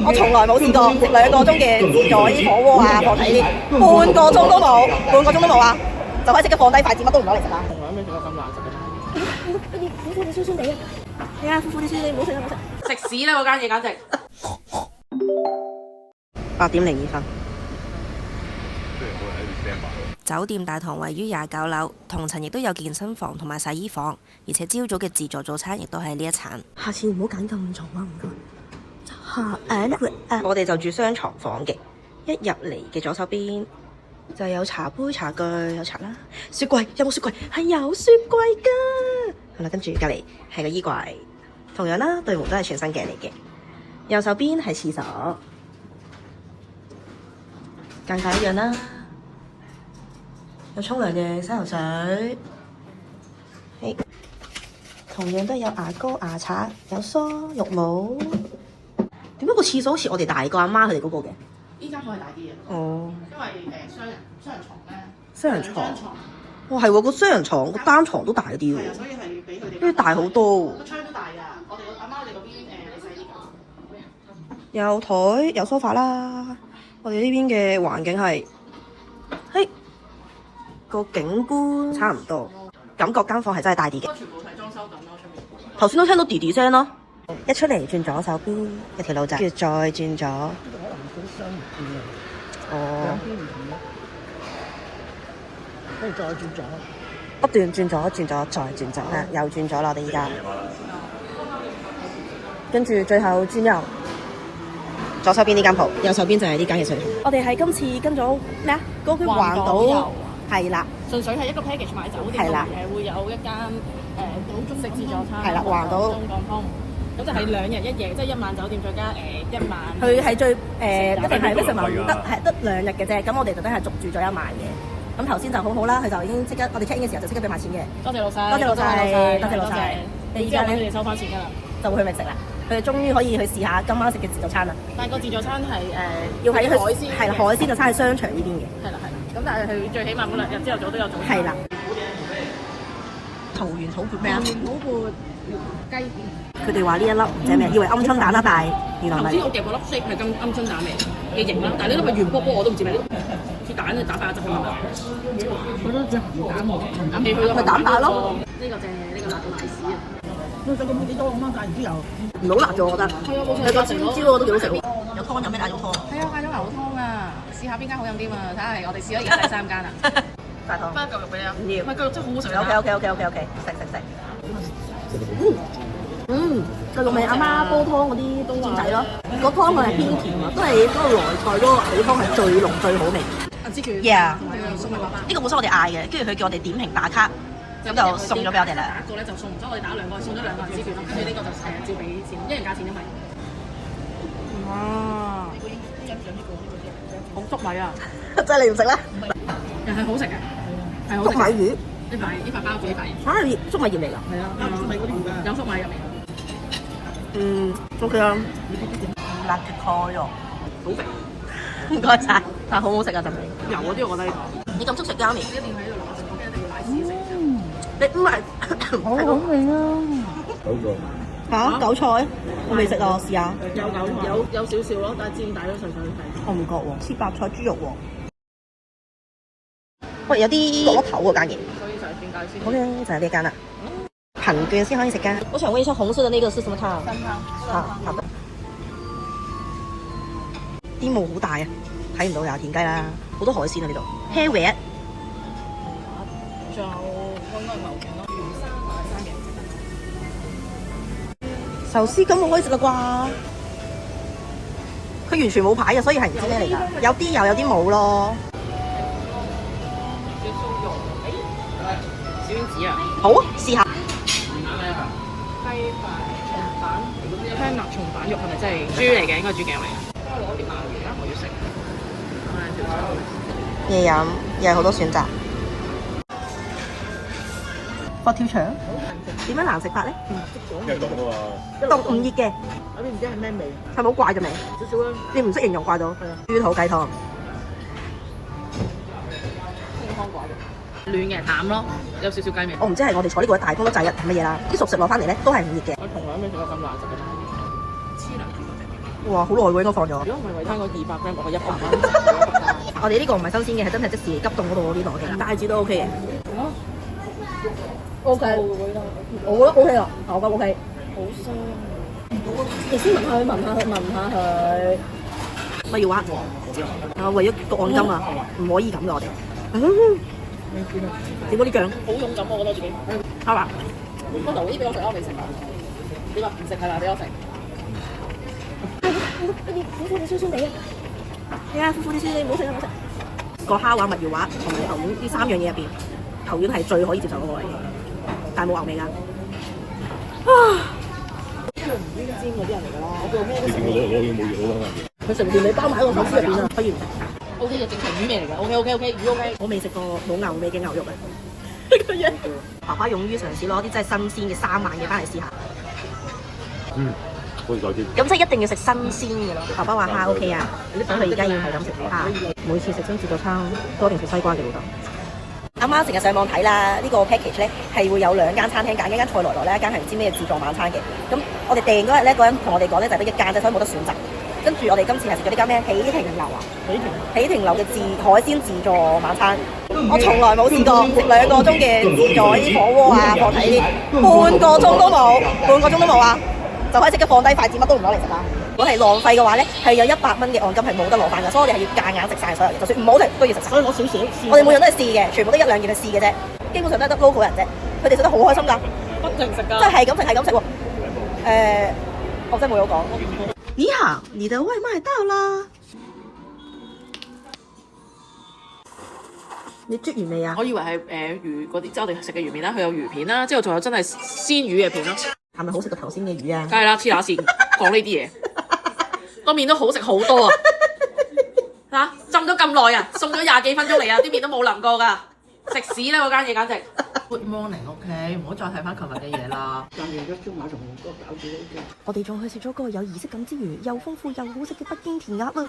我從來冇試過食2個鐘嘅自助啲火鍋啊，放睇呢啲，半個鐘都冇，半個鐘都冇啊，就可以即刻放低筷子，乜都唔攞嚟食啦。從來未食過咁難食嘅。跟住苦苦地酸酸地啊，係啊，苦苦地酸酸地，唔好食啊，唔好食。食屎啦！嗰間嘢簡直。8點02分。酒店大堂位於29樓，同層亦都有健身房同埋洗衣房，而且朝早嘅自助早餐亦都喺呢一層。下次唔好揀咁重啊，唔該。我哋就住雙床房嘅，一入嚟嘅左手邊就有茶杯茶具，有茶啦，雪櫃有冇雪櫃？係有雪櫃㗎。好啦，跟住隔離係個衣櫃，同樣啦，對門都係全新嘅嚟嘅。右手邊係廁所，間隔一樣啦。有沖涼嘅洗頭水，同樣都有牙膏、牙刷，有梳、浴帽。點解個廁所好似我哋大過阿媽佢哋嗰個嘅？依間房係大啲嘅。哦，因為雙人床咧。雙人床。哇，係喎，個雙人床個單床都大啲喎。係啊，所以係比佢哋。因為大好多喎。個窗都大㗎，我哋阿媽你嗰邊細啲㗎。有台有梳化啦，我哋呢邊嘅環境係，個景觀差唔多，感覺間房係真係大啲嘅。全部係裝修緊咯，出面。頭先都聽到滴滴聲咯。一出嚟轉左手邊一條路仔，跟住再轉左。呢度可能好商業啲啊。哦。兩邊唔同咯。跟住再轉左。不斷轉左，轉左，再轉左，又轉咗啦！我哋而家。跟住最後轉右。左手邊呢間鋪，右手邊就係呢間嘅水塘。我哋係今次跟咗咩啊？嗰個環島係啦，純粹係一個 package 買酒店，係啦，會有一間島中式自助餐，係啦，環島中港通，咁就係2日1夜，即係1晚酒店再加1晚。佢係最一定係1晚得2日嘅啫，咁我哋特登係續住咗1晚嘅。咁頭先就好好啦，佢就已經即刻，我哋 check in 嘅時候就即刻俾埋錢嘅。多謝老細，多謝老細，多謝老細。你而家咧，佢哋收翻錢㗎啦，就會去覓食啦。佢哋終於可以去試下今晚食嘅自助餐啦。但係個自助餐係要喺海鮮，係啦，海鮮就餐喺商場呢邊嘅。係啦係啦，咁但係佢最起碼嗰2日朝頭早都有早餐。係啦。桃園土撥咩啊？桃園土撥雞片。佢哋話呢一粒唔知咩，以為鵪鶉蛋啦，但係原來唔係。頭先我夾嗰粒 shape 係鵪鶉蛋味嘅型啦，但係呢粒係圓波波我都唔知咩，似蛋啊打發汁咁樣。佢都隻鹹蛋喎，鹹蛋未去到咪蛋白咯。呢個正嘅，呢個辣到瀨屎啊！我想咁幾多咁樣，但係唔知有。唔好辣咗，我覺得。係啊，冇錯。佢個尖椒嗰個都幾好食喎。有湯飲咩？嗌咗湯。係啊，嗌咗牛湯啊！試下邊間好飲啲嘛？睇下係我哋試咗而家第3間啦。大湯。翻嚿肉俾你啊！唔要。唔係嚿肉真係好好食。OK，食。個肉味阿媽煲湯嗰啲冬煎仔咯，個湯佢係偏甜啊，都係嗰個來菜嗰個好湯係最濃最好味。銀絲卷。Yeah。同埋粟米爸爸。呢個本身我哋嗌嘅，跟住佢叫我哋點評打卡，咁就送咗俾我哋啦。打一個咧就送，所以我哋打2個，送咗2個銀絲卷咯。跟住呢個就照俾錢，一人價錢因為。哇！好粟米啊！真係你唔食啦？又係好食嘅，係好食。粟米魚。呢塊包住呢塊。嚇係粟米葉嚟㗎？係啊，有粟米入面。OK 啊。辣嘅菜肉，好食。唔該晒，但係好好食啊！陣味。油嗰啲我覺得呢個。你咁中食膠麵？一定喺度攞食，我一定要買屎食。你唔係好好味啊！嚇韭菜，我未食啊，我試下。有韭菜，有少少咯，但係煎大咗脆脆係。我唔覺喎，切白菜豬肉喎。喂，有啲角落頭嗰間嘢。所以就係點解先？好嘅，就係呢間啦。憑券先可以食㗎。我想問一下，紅色的那個是什麼湯？新湯。好的。啲霧好大啊，睇唔到有田雞啦，好多海鮮啊呢度。蝦尾。仲有溫溫牛頸咯，魚生同埋生嘅。壽司咁我可以食啦啩？佢完全冇牌嘅，所以係唔知咩嚟㗎。有啲有啲冇咯。小酥肉，小丸子啊！好啊，試下。雞飯松板，香辣松板肉係咪真係豬嚟嘅？應該係豬頸嚟嘅。攞啲鮑魚啊！我要食。嘢飲又係好多選擇。佛跳牆點樣難食法咧？因為凍啊嘛，凍唔熱嘅，有啲唔知係咩味，係咪好怪嘅味？少少啦。你唔識形容怪到。豬肚雞湯。清湯寡肉。暖嘅淡咯，有少少雞味。我唔知係我哋坐呢個大風都制日係乜嘢啦。啲熟食攞翻嚟咧都係唔熱嘅。我從來未食過咁難食嘅。黐撚哇，好耐喎，應該放咗。如果唔係維他嗰200 gram 我100蚊。我哋呢個唔係新鮮嘅，係真係即時急凍嗰度呢度嘅，大致都 OK 嘅。OK，我覺得 OK 啦，我覺得 OK。好香。你先聞下佢，聞下佢，聞下佢。咪要啊！啊，為咗個按金啊，唔可以咁噶我哋。點嗰啲醬？好勇敢我覺得自己。係嘛？個頭嗰啲俾我食啦，我未食啊。你話唔食係嘛？俾我食。苦苦地酸酸地啊！係啊，苦苦地酸酸地，唔好食啊，唔好食。個蝦滑、蜜瑤滑同埋牛丸呢3樣嘢入邊，牛丸係最可以接受嗰個位，但係冇牛味㗎。唔應煎嗰啲人嚟㗎啦，我叫咩都你食。見我攞冇嘢攞啊？佢成條你包埋喺個手撕入邊啊，不如唔食。 O K 嘅正常魚味嚟㗎，OK，魚 OK。我未食過冇牛味嘅牛肉啊！個樣，爸爸勇於嘗試攞啲真係新鮮嘅3萬嘅翻嚟試下。可以再添。咁即係一定要食新鮮嘅咯。爸爸話蝦 OK 啊，咁佢而家要係咁食蝦。每次食親自助餐都一定食西瓜嘅老豆。啱啱成日上網睇啦，呢個 package 咧係會有2間餐廳揀，一間菜來來咧，一間係唔知咩自助晚餐嘅。咁我哋訂嗰日咧，嗰人同我哋講咧就係得一間啫，所以冇得選擇。跟住我哋今次係食咗呢間咩喜亭樓啊？喜亭樓嘅海鮮自助晚餐，我從來冇試過食2個鐘嘅自助呢啲火鍋啊、放題呢啲，半個鐘都冇啊，就可以即刻放低筷子，乜都唔攞嚟食啦。如果係浪費嘅話咧，係有100蚊嘅按金係冇得攞翻㗎，所以我哋係要夾硬食晒所有嘢，就算唔好食都要食。所以攞少少，我哋每樣都係試嘅，全部都1、2件去試嘅啫，基本上都係得 local 人啫，佢哋食得好開心㗎，不停食㗎。真係咁食係咁食喎。我真係冇嘢講。你好，你的外賣到啦。你啜完未啊？我以為係魚嗰啲，即係我哋食嘅魚片啦，佢有魚片啦，之後仲有真係鮮魚嘅片咯。係咪好食過頭先嘅魚啊？梗係啦，黐乸線講呢啲嘢，個麵都好食好多啊！嚇，浸咗咁耐啊，送咗20幾分鐘嚟啊，啲麵都冇淋過㗎，食屎啦嗰間嘢簡直。Good morning，OK，唔好再睇翻琴日嘅嘢啦。我哋仲去食咗個有儀式感之餘又豐富又好食嘅北京填鴨啊！